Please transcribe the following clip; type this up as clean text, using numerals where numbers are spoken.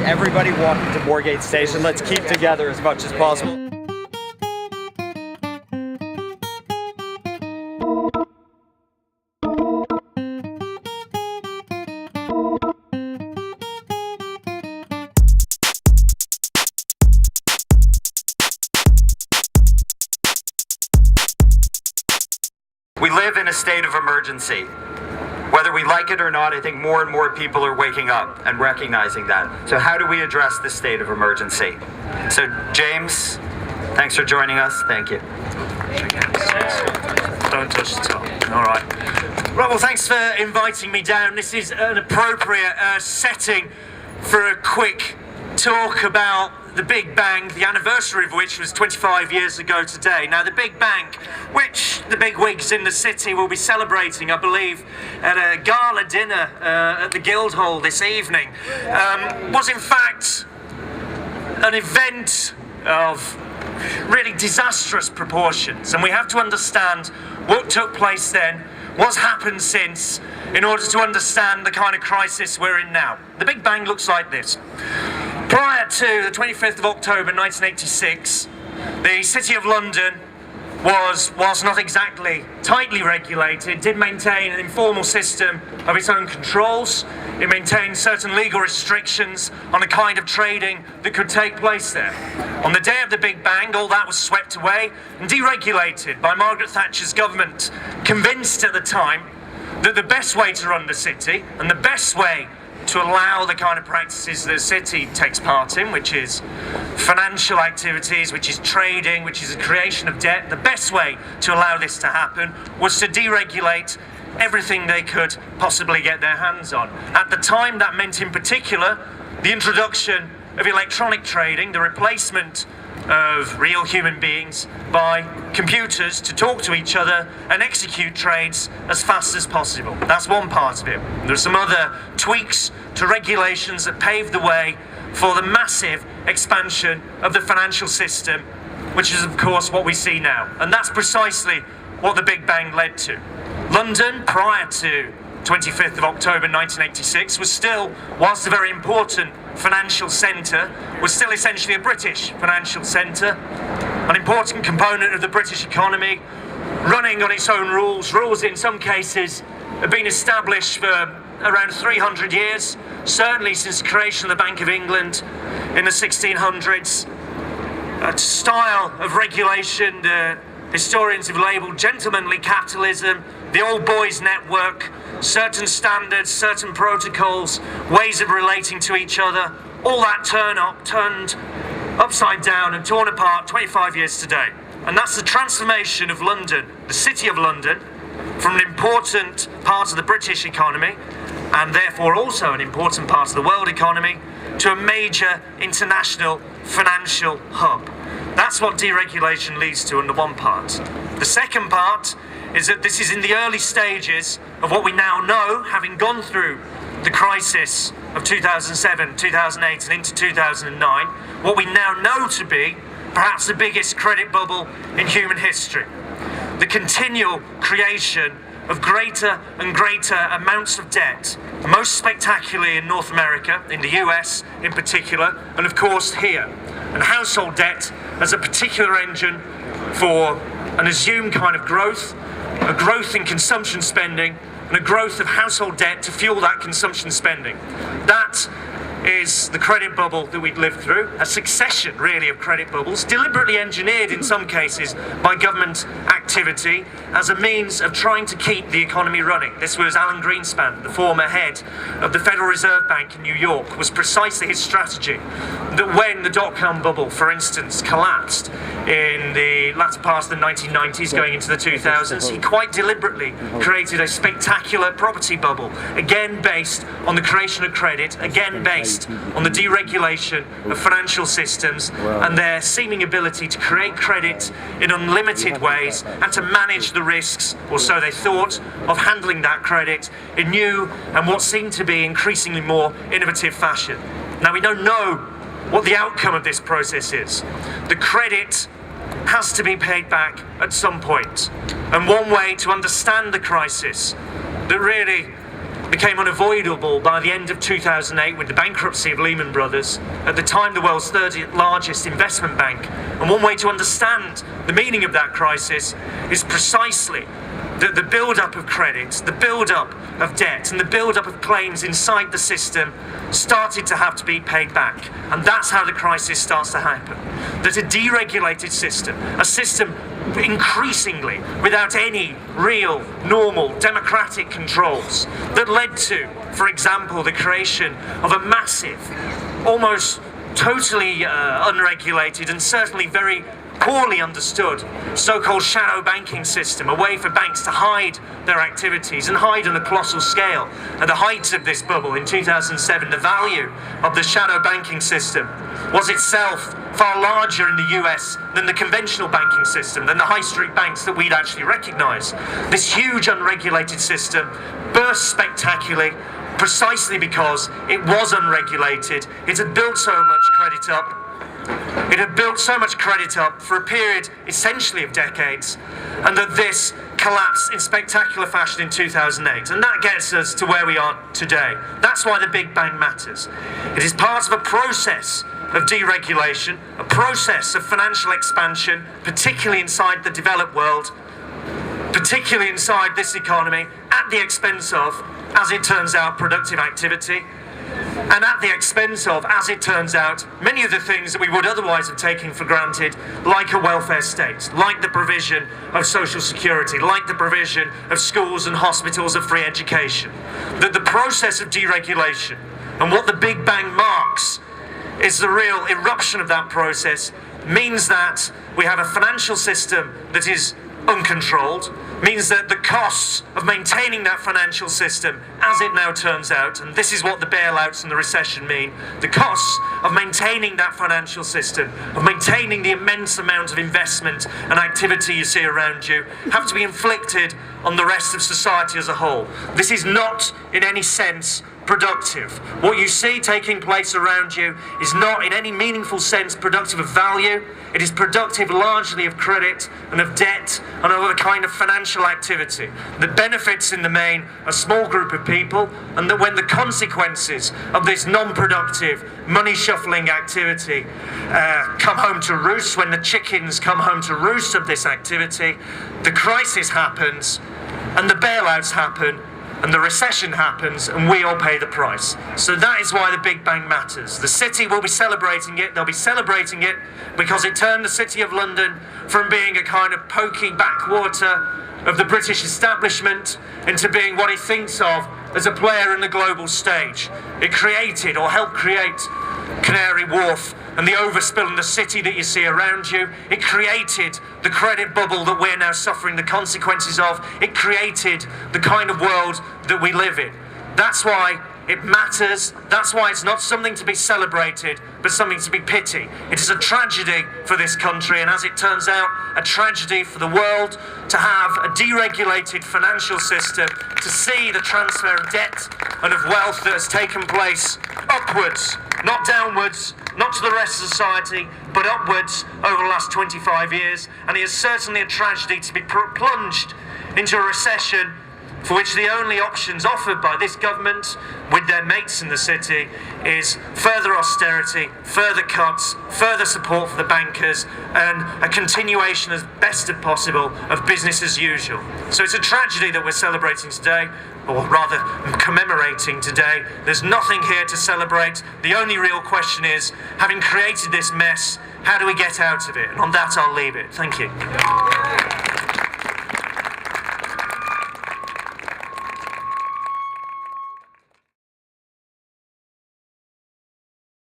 everybody walking to Moorgate Station. Let's keep together as much as possible. We live in a state of emergency. Whether we like it or not, I think more and more people are waking up and recognizing that. So how do we address this state of emergency? So James, thanks for joining us. Thank you. Don't touch the top. All right. Right, well, thanks for inviting me down. This is an appropriate setting for a quick talk about the Big Bang, the anniversary of which was 25 years ago today. Now, the Big Bang, which the bigwigs in the city will be celebrating, I believe, at a gala dinner at the Guildhall this evening, was in fact an event of really disastrous proportions. And we have to understand what took place then, what's happened since, in order to understand the kind of crisis we're in now. The Big Bang looks like this. Prior to the 25th of October 1986, the City of London whilst not exactly tightly regulated, did maintain an informal system of its own controls. It maintained certain legal restrictions on the kind of trading that could take place there. On the day of the Big Bang, all that was swept away and deregulated by Margaret Thatcher's government, convinced at the time that the best way to run the city and the best way to allow the kind of practices that the city takes part in, which is financial activities, which is trading, which is the creation of debt, the best way to allow this to happen was to deregulate everything they could possibly get their hands on. At the time, that meant in particular the introduction of electronic trading, the replacement of real human beings by computers to talk to each other and execute trades as fast as possible. That's one part of it. There are some other tweaks to regulations that paved the way for the massive expansion of the financial system, which is of course what we see now. And that's precisely what the Big Bang led to. London, prior to 25th of October 1986, whilst a very important financial centre, was still essentially a British financial centre, an important component of the British economy, running on its own rules. Rules in some cases have been established for around 300 years, certainly since the creation of the Bank of England in the 1600s. A style of regulation the historians have labelled gentlemanly capitalism, the old boys network, certain standards, certain protocols, ways of relating to each other, all that turned upside down and torn apart 25 years today. And that's the transformation of London, the City of London, from an important part of the British economy, and therefore also an important part of the world economy, to a major international financial hub. That's what deregulation leads to under one part. The second part is that this is in the early stages of what we now know, having gone through the crisis of 2007, 2008 and into 2009, what we now know to be perhaps the biggest credit bubble in human history. The continual creation of greater and greater amounts of debt, most spectacularly in North America, in the US in particular, and of course here. And household debt as a particular engine for an assumed kind of growth, a growth in consumption spending, and a growth of household debt to fuel that consumption spending. That is the credit bubble that we've lived through, a succession really of credit bubbles, deliberately engineered in some cases by government activity as a means of trying to keep the economy running. This was Alan Greenspan, the former head of the Federal Reserve Bank in New York, was precisely his strategy that when the dot-com bubble, for instance, collapsed in the latter part of the 1990s going into the 2000s, he quite deliberately created a spectacular property bubble, again based on the creation of credit, again based on the deregulation of financial systems and their seeming ability to create credit in unlimited ways and to manage the risks, or so they thought, of handling that credit in new and what seemed to be increasingly more innovative fashion. Now we don't know what the outcome of this process is. The credit has to be paid back at some point. And one way to understand the crisis that really became unavoidable by the end of 2008 with the bankruptcy of Lehman Brothers, at the time the world's third largest investment bank. And one way to understand the meaning of that crisis is precisely that the build-up of credit, the build-up of debt, and the build-up of claims inside the system started to have to be paid back. And that's how the crisis starts to happen. That a deregulated system, a system increasingly without any real, normal, democratic controls, that led to, for example, the creation of a massive, almost totally unregulated and certainly very poorly understood so-called shadow banking system, a way for banks to hide their activities and hide on a colossal scale. At the height of this bubble in 2007, the value of the shadow banking system was itself far larger in the US than the conventional banking system, than the high street banks that we'd actually recognise. This huge unregulated system burst spectacularly precisely because it was unregulated. It had built so much credit up. It had built so much credit up for a period essentially of decades, and that this collapsed in spectacular fashion in 2008. And that gets us to where we are today. That's why the Big Bang matters. It is part of a process of deregulation, a process of financial expansion, particularly inside the developed world, particularly inside this economy, at the expense of, as it turns out, productive activity. And at the expense of, as it turns out, many of the things that we would otherwise have taken for granted, like a welfare state, like the provision of social security, like the provision of schools and hospitals, of free education. That the process of deregulation, and what the Big Bang marks is the real eruption of that process, means that we have a financial system that is uncontrolled, means that the costs of maintaining that financial system, as it now turns out, and this is what the bailouts and the recession mean, the costs of maintaining that financial system, of maintaining the immense amount of investment and activity you see around you, have to be inflicted on the rest of society as a whole. This is not, in any sense, productive. What you see taking place around you is not in any meaningful sense productive of value. It is productive largely of credit and of debt and of a kind of financial activity that benefits in the main a small group of people, and that when the consequences of this non-productive money shuffling activity come home to roost, when the chickens come home to roost of this activity, the crisis happens and the bailouts happen, and the recession happens, and we all pay the price. So that is why the Big Bang matters. The city will be celebrating it. They'll be celebrating it because it turned the City of London from being a kind of pokey backwater of the British establishment into being what it thinks of as a player in the global stage. It created, or helped create, Canary Wharf and the overspill in the city that you see around you. It created the credit bubble that we're now suffering the consequences of. It created the kind of world that we live in. That's why it matters. That's why it's not something to be celebrated, but something to be pitied. It is a tragedy for this country, and as it turns out, a tragedy for the world to have a deregulated financial system, to see the transfer of debt and of wealth that has taken place upwards, not downwards, not to the rest of society, but upwards over the last 25 years. And it is certainly a tragedy to be plunged into a recession for which the only options offered by this government with their mates in the city is further austerity, further cuts, further support for the bankers, and a continuation as best as possible of business as usual. So it's a tragedy that we're celebrating today, or rather commemorating today. There's nothing here to celebrate. The only real question is, having created this mess, how do we get out of it? And on that I'll leave it. Thank you.